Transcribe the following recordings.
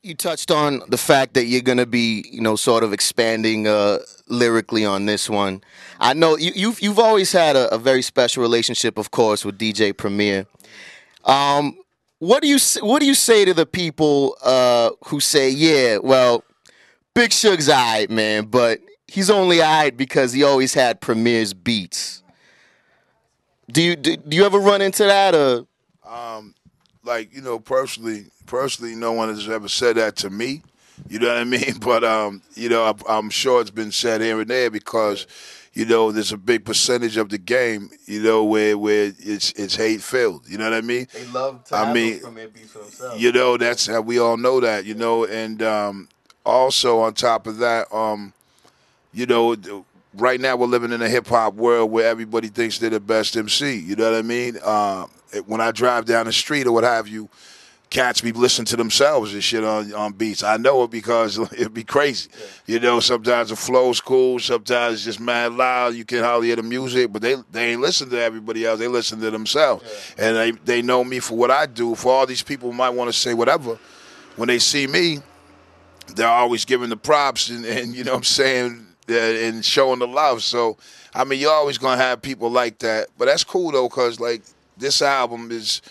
You touched on the fact that you're gonna be, sort of expanding lyrically on this one. I know you've always had a very special relationship, of course, with DJ Premier. Um, what do you say to the people who say, yeah, well, Big Shug's alright, man, but he's only alright because he always had Premier's beats. Do you ever run into that or? Um, like personally, no one has ever said that to me. You know what I mean? But I'm sure it's been said here and there because there's a big percentage of the game, where it's hate filled. You know what I mean? They love to I have mean, those Premier beats for themselves. that's how we all know that. And also on top of that, you know, right now we're living in a hip hop world where everybody thinks they're the best MC. You know what I mean? When I drive down the street or what have you, cats be listening to themselves and shit on beats. I know it because it'd be crazy. Yeah. Sometimes the flow's cool, sometimes it's just mad loud. You can hardly hear the music, but they ain't listen to everybody else. They listen to themselves. Yeah. And they know me for what I do. For all these people who might want to say whatever, when they see me, they're always giving the props and you know what I'm saying, and showing the love. So, I mean, you're always going to have people like that. But that's cool, though, because, like, this album is,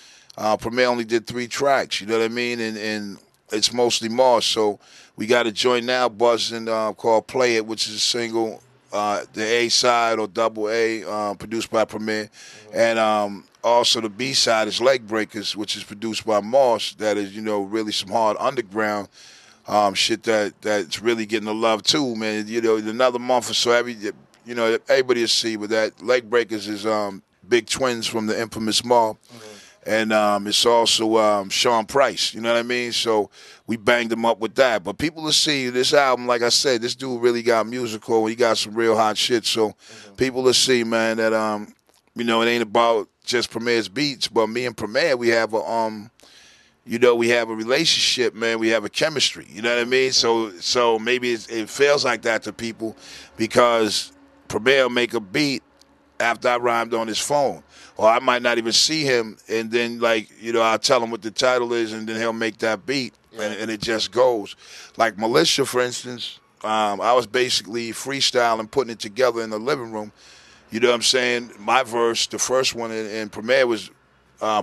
Premier only did 3 tracks, you know what I mean? And it's mostly Mars. So we got a joint now buzzing called Play It, which is a single, the A side or double A, produced by Premier. And also the B side is Leg Breakers, which is produced by Mars. That is, really some hard underground shit that's really getting the love too, man. Another month or so, everybody will see. But that Leg Breakers is Big Twins from the infamous Mob, and it's also Sean Price. You know what I mean? So we banged him up with that. But people will see this album. Like I said, this dude really got musical. He got some real hot shit. So people will see, man, that it ain't about just Premier's beats, but me and Premier, we have a we have a relationship, man. We have a chemistry. You know what I mean? So maybe it feels like that to people because Premier will make a beat after I rhymed on his phone. Or I might not even see him, and then, I'll tell him what the title is, and then he'll make that beat, and it just goes. Like Militia, for instance, I was basically freestyling, putting it together in the living room. You know what I'm saying? My verse, the first one, and Premier was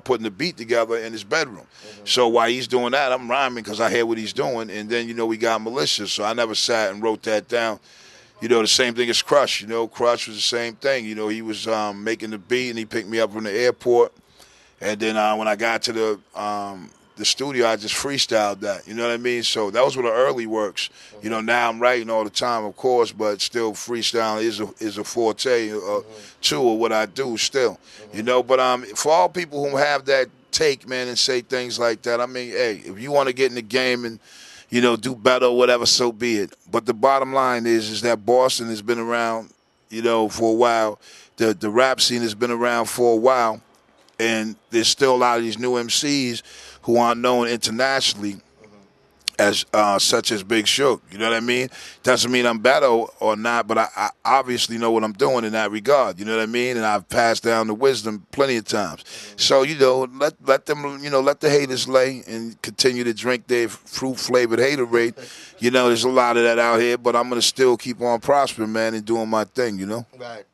putting the beat together in his bedroom. So while he's doing that, I'm rhyming because I hear what he's doing. And then, we got Militia. So I never sat and wrote that down. The same thing as Crush. Crush was the same thing. He was making the beat, and he picked me up from the airport. And then when I got to the studio, I just freestyled that. You know what I mean? So those were the early works. Now I'm writing all the time, of course, but still freestyling is a forte, too, of what I do still. But for all people who have that take, man, and say things like that, I mean, hey, if you want to get in the game and, do better or whatever, so be it. But the bottom line is that Boston has been around, for a while. The rap scene has been around for a while. And there's still a lot of these new MCs who aren't known internationally as such as Big Shug. You know what I mean? Doesn't mean I'm better or not, but I obviously know what I'm doing in that regard. You know what I mean? And I've passed down the wisdom plenty of times. So let them let the haters lay and continue to drink their fruit flavored haterade. There's a lot of that out here, but I'm gonna still keep on prospering, man, and doing my thing. Right.